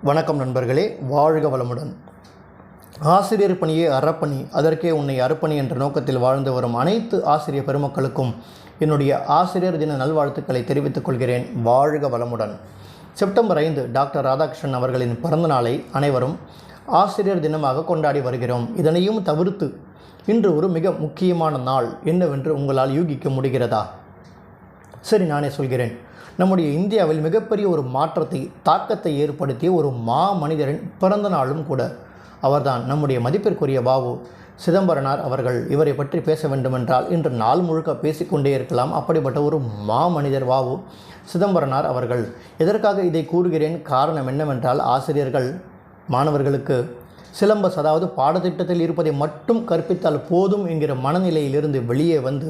வணக்கம் நண்பர்களே, வாழ்க வளமுடன். ஆசிரியர் பணியே அறப்பணி, அதற்கே உன்னை அர்ப்பணி என்ற நோக்கத்தில் வாழ்ந்து வரும் அனைத்து ஆசிரியர் பெருமக்களுக்கும் என்னுடைய ஆசிரியர் தின நல்வாழ்த்துக்களை தெரிவித்துக் கொள்கிறேன். வாழ்க வளமுடன். செப்டம்பர் 5 டாக்டர் ராதாகிருஷ்ணன் அவர்களின் பிறந்த நாளை அனைவரும் ஆசிரியர் தினமாக கொண்டாடி வருகிறோம். இதனையும் தவிர்த்து இன்று ஒரு மிக முக்கியமான நாள் என்னவென்று உங்களால் யூகிக்க முடிகிறதா? சரி, நானே சொல்கிறேன். நம்முடைய இந்தியாவில் மிகப்பெரிய ஒரு மாற்றத்தை, தாக்கத்தை ஏற்படுத்திய ஒரு மனிதரின் பிறந்த நாளும் கூட. அவர்தான் நம்முடைய மதிப்பிற்குரிய வாவு சிதம்பரனார் அவர்கள். இவரை பற்றி பேச வேண்டுமென்றால் இன்று நாள் முழுக்க பேசிக்கொண்டே இருக்கலாம். அப்படிப்பட்ட ஒரு மனிதர் வாவு சிதம்பரனார் அவர்கள். எதற்காக இதை கூறுகிறேன்? காரணம் என்னவென்றால், ஆசிரியர்கள் மாணவர்களுக்கு சிலம்பஸ், அதாவது பாடத்திட்டத்தில் இருப்பதை மட்டும் கற்பித்தால் போதும் என்கிற மனநிலையிலிருந்து வெளியே வந்து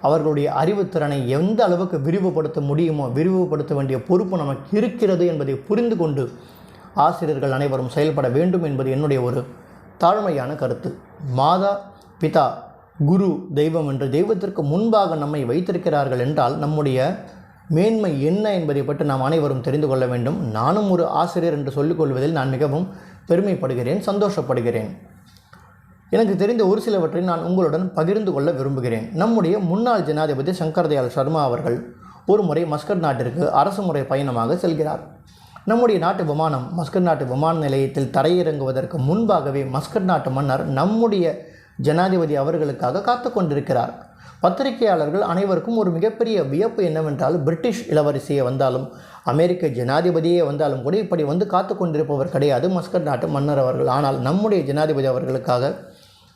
அவர்களுடைய அறிவுத்திறனை எந்த அளவுக்கு விரிவுபடுத்த முடியுமோ விரிவுபடுத்த வேண்டிய பொறுப்பு நமக்கு இருக்கிறது என்பதை புரிந்து கொண்டு ஆசிரியர்கள் அனைவரும் செயல்பட வேண்டும் என்பது என்னுடைய ஒரு தாழ்மையான கருத்து. மாதா, பிதா, குரு, தெய்வம் என்று தெய்வத்திற்கு முன்பாக நம்மை வைத்திருக்கிறார்கள் என்றால் நம்முடைய மேன்மை என்ன என்பதை பற்றி நாம் அனைவரும் தெரிந்து கொள்ள வேண்டும். நானும் ஒரு ஆசிரியர் என்று சொல்லிக்கொள்வதில் நான் மிகவும் பெருமைப்படுகிறேன், சந்தோஷப்படுகிறேன். எனக்கு தெரிந்த ஒரு சிலவற்றை நான் உங்களுடன் பகிர்ந்து கொள்ள விரும்புகிறேன். நம்முடைய முன்னாள் ஜனாதிபதி சங்கர் தயாள் சர்மா அவர்கள் ஒரு முறை மஸ்கட் நாட்டிற்கு அரசு முறை பயணமாக செல்கிறார். நம்முடைய நாட்டு விமானம் மஸ்கட் நாட்டு விமான நிலையத்தில் தரையிறங்குவதற்கு முன்பாகவே மஸ்கட் நாட்டு மன்னர் நம்முடைய ஜனாதிபதி அவர்களுக்காக காத்து கொண்டிருக்கிறார். பத்திரிகையாளர்கள் அனைவருக்கும் ஒரு மிகப்பெரிய வியப்பு என்னவென்றால், பிரிட்டிஷ் இளவரசியை வந்தாலும் அமெரிக்க ஜனாதிபதியே வந்தாலும் கூட இப்படி வந்து காத்து கொண்டிருப்பவர் கிடையாது மஸ்கட் நாட்டு மன்னர் அவர்கள். ஆனால் நம்முடைய ஜனாதிபதி அவர்களுக்காக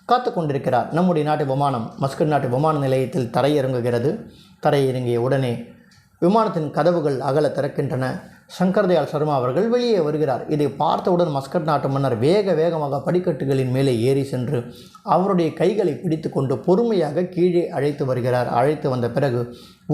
காத்து கொண்டிருக்கிறார். நம்முடைய நாட்டு விமானம் மஸ்கட் நாட்டு விமான நிலையத்தில் தரையிறங்குகிறது. தரையிறங்கிய உடனே விமானத்தின் கதவுகள் அகல திறக்கின்றன. சங்கர் தயாள் சர்மா அவர்கள் வெளியே வருகிறார். இதை பார்த்தவுடன் மஸ்கட் நாட்டு மன்னர் வேகமாக படிக்கட்டுகளின் மேலே ஏறி சென்று அவருடைய கைகளை பிடித்து கொண்டு பொறுமையாக கீழே அழைத்து வருகிறார். அழைத்து வந்த பிறகு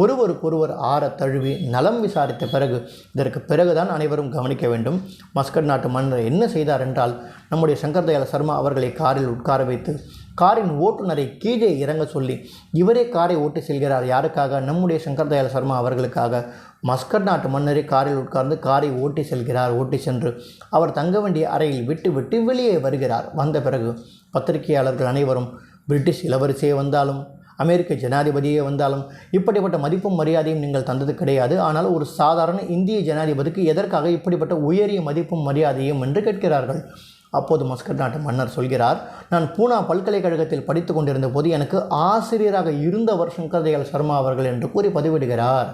ஒருவருக்கொருவர் ஆற தழுவி நலம் விசாரித்த பிறகு, இதற்கு பிறகுதான் அனைவரும் கவனிக்க வேண்டும், மஸ்கட் நாட்டு மன்னர் என்ன செய்தார் என்றால், நம்முடைய சங்கர் தயாள் சர்மா அவர்களை காரில் உட்கார வைத்து காரின் ஓட்டுநரை கீழே இறங்க சொல்லி இவரே காரை ஓட்டி செல்கிறார். யாருக்காக? நம்முடைய சங்கர் தயாள் சர்மா அவர்களுக்காக. மஸ்கட் நாட்டு மன்னரே காரில் உட்கார்ந்து காரை ஓட்டி செல்கிறார். ஓட்டி சென்று அவர் தங்க வேண்டிய அறையில் விட்டு வெளியே வருகிறார். வந்த பிறகு பத்திரிகையாளர்கள் அனைவரும் பிரிட்டிஷ் இளவரசியே வந்தாலும் அமெரிக்க ஜனாதிபதியே வந்தாலும் இப்படிப்பட்ட மதிப்பும் மரியாதையும் நீங்கள் தந்தது கிடையாது. ஆனால் ஒரு சாதாரண இந்திய ஜனாதிபதிக்கு எதற்காக இப்படிப்பட்ட உயரிய மதிப்பும் மரியாதையும் என்று கேட்கிறார்கள். அப்போது மஸ்கட் நாட்டு மன்னர் சொல்கிறார், நான் பூனா பல்கலைக்கழகத்தில் படித்து கொண்டிருந்த போது எனக்கு ஆசிரியராக இருந்தவர் சங்கர் தயாள் சர்மா அவர்கள் என்று கூறி பதிவிடுகிறார்.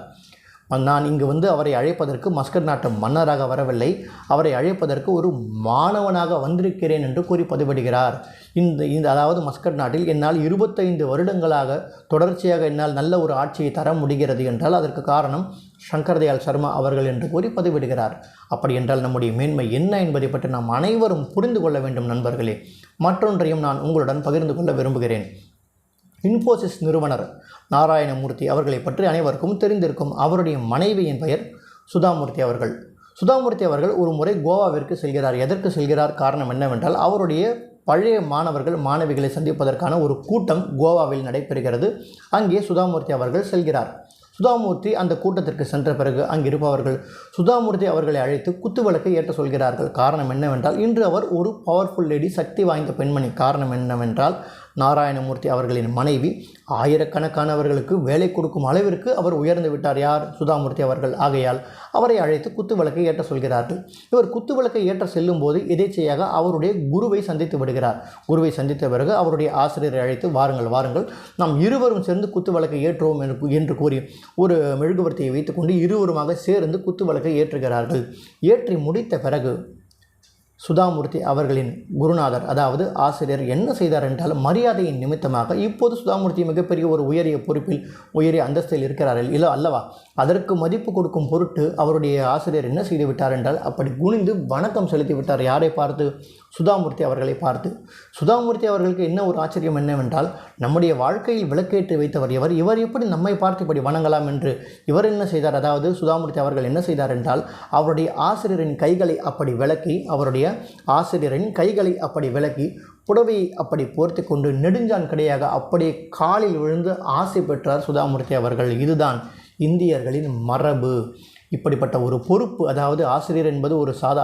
நான் இங்கு வந்து அவரை அழைப்பதற்கு மஸ்கட் நாட்டு மன்னராக வரவில்லை, அவரை அழைப்பதற்கு ஒரு மாணவனாக வந்திருக்கிறேன் என்று கூறி பதிவிடுகிறார். இந்த அதாவது மஸ்கட் நாட்டில் என்னால் 25 வருடங்களாக தொடர்ச்சியாக என்னால் நல்ல ஒரு ஆட்சியை தர முடிகிறது என்றால் அதற்கு காரணம் சங்கர் தயாள் சர்மா அவர்கள் என்று கூறி பதிவிடுகிறார். அப்படி என்றால் நம்முடைய மேன்மை என்ன என்பதை பற்றி நாம் அனைவரும் புரிந்து கொள்ள வேண்டும் நண்பர்களே. மற்றொன்றையும் நான் உங்களுடன் பகிர்ந்து கொள்ள விரும்புகிறேன். இன்ஃபோசிஸ் நிறுவனர் நாராயணமூர்த்தி அவர்களை பற்றி அனைவருக்கும் தெரிந்திருக்கும். அவருடைய மனைவியின் பெயர் சுதாமூர்த்தி அவர்கள். சுதாமூர்த்தி அவர்கள் ஒரு முறை கோவாவிற்கு செல்கிறார். எதற்கு செல்கிறார்? காரணம் என்னவென்றால், அவருடைய பழைய மாணவர்கள் மாணவிகளை சந்திப்பதற்கான ஒரு கூட்டம் கோவாவில் நடைபெறுகிறது. அங்கே சுதாமூர்த்தி அவர்கள் செல்கிறார். சுதாமூர்த்தி அந்த கூட்டத்திற்கு சென்ற பிறகு அங்கிருப்பவர்கள் சுதாமூர்த்தி அவர்களை அழைத்து குத்துவிளக்கை ஏற்ற சொல்கிறார்கள். காரணம் என்னவென்றால், இன்று அவர் ஒரு பவர்ஃபுல் லேடி, சக்தி வாய்ந்த பெண்மணி. காரணம் என்னவென்றால், நாராயணமூர்த்தி அவர்களின் மனைவி ஆயிரக்கணக்கானவர்களுக்கு வேலை கொடுக்கும் அளவிற்கு அவர் உயர்ந்து விட்டார். யார்? சுதாமூர்த்தி அவர்கள். ஆகையால் அவரை அழைத்து குத்துவிளக்கை ஏற்ற சொல்கிறார்கள். இவர் குத்துவிளக்கை ஏற்ற செல்லும் போது எதேச்சையாக அவருடைய குருவை சந்தித்து விடுகிறார். குருவை சந்தித்த பிறகு அவருடைய ஆசிரியரை அழைத்து, வாருங்கள் நாம் இருவரும் சேர்ந்து குத்துவிளக்கை ஏற்றுவோம் என்று கூறி ஒரு மெழுகுவர்த்தியை வைத்துக்கொண்டு இருவருமாக சேர்ந்து குத்துவிளக்கை ஏற்றுகிறார்கள். ஏற்றி முடித்த பிறகு சுதாமூர்த்தி அவர்களின் குருநாதர், அதாவது ஆசிரியர் என்ன செய்தார் என்றால், மரியாதையின் நிமித்தமாக இப்போது சுதாமூர்த்தி மிகப்பெரிய ஒரு உயரிய பொறுப்பில் உயரிய அந்தஸ்தில் இருக்கிறார்கள் இல்லை அல்லவா? அதற்கு மதிப்பு கொடுக்கும் பொருட்டு அவருடைய ஆசிரியர் என்ன செய்து விட்டார் என்றால், அப்படி குனிந்து வணக்கம் செலுத்தி விட்டார். யாரை பார்த்து? சுதாமூர்த்தி அவர்களை பார்த்து. சுதாமூர்த்தி அவர்களுக்கு என்ன ஒரு ஆச்சரியம் என்னவென்றால், நம்முடைய வாழ்க்கையில் விளக்கேற்றி வைத்தவர் இவர் எப்படி நம்மை பார்த்து இப்படி வணங்கலாம் என்று இவர் என்ன செய்தார்? அதாவது சுதாமூர்த்தி அவர்கள் என்ன செய்தார் என்றால், அவருடைய ஆசிரியரின் கைகளை அப்படி விலக்கி புடவையை அப்படி போர்த்தி கொண்டு நெடுஞ்சான் கிடையாக அப்படியே காலில் விழுந்து ஆசை பெற்றார் சுதாமூர்த்தி அவர்கள். இதுதான் இந்தியர்களின் மரபு. இப்படிப்பட்ட ஒரு பொறுப்பு, அதாவது ஆசிரியர் என்பது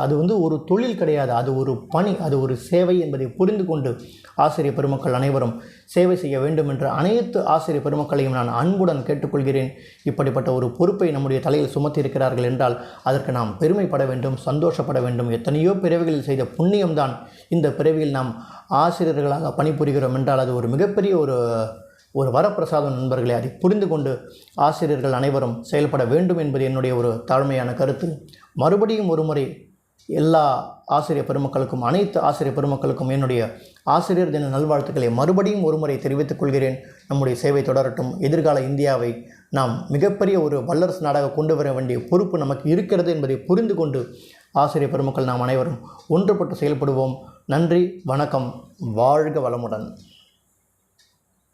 அது ஒரு தொழில் கிடையாது, அது ஒரு பணி, அது ஒரு சேவை என்பதை புரிந்து கொண்டு ஆசிரியர் பெருமக்கள் அனைவரும் சேவை செய்ய வேண்டும் என்று அனைத்து ஆசிரியர் பெருமக்களையும் நான் அன்புடன் கேட்டுக்கொள்கிறேன். இப்படிப்பட்ட ஒரு பொறுப்பை நம்முடைய தலையில் சுமத்தி இருக்கிறார்கள் என்றால் அதற்கு நாம் பெருமைப்பட வேண்டும், சந்தோஷப்பட வேண்டும். எத்தனையோ பிறவிகளில் செய்த புண்ணியம்தான் இந்த பிறவியில் நாம் ஆசிரியர்களாக பணிபுரிகிறோம் என்றால் அது ஒரு மிகப்பெரிய ஒரு வரப்பிரசாதம் நண்பர்களே. அதை புரிந்து கொண்டு ஆசிரியர்கள் அனைவரும் செயல்பட வேண்டும் என்பது என்னுடைய ஒரு தாழ்மையான கருத்து. மறுபடியும் ஒரு முறை எல்லா ஆசிரியர் பெருமக்களுக்கும், அனைத்து ஆசிரியர் பெருமக்களுக்கும் என்னுடைய ஆசிரியர் தின நல்வாழ்த்துக்களை மறுபடியும் ஒரு முறை தெரிவித்துக் கொள்கிறேன். நம்முடைய சேவை தொடரட்டும். எதிர்கால இந்தியாவை நாம் மிகப்பெரிய ஒரு வல்லரசு நாடாக கொண்டு வர வேண்டிய பொறுப்பு நமக்கு இருக்கிறது என்பதை புரிந்து கொண்டு ஆசிரியர் பெருமக்கள் நாம் அனைவரும் ஒன்றுபட்டு செயல்படுவோம். நன்றி, வணக்கம், வாழ்க வளமுடன்.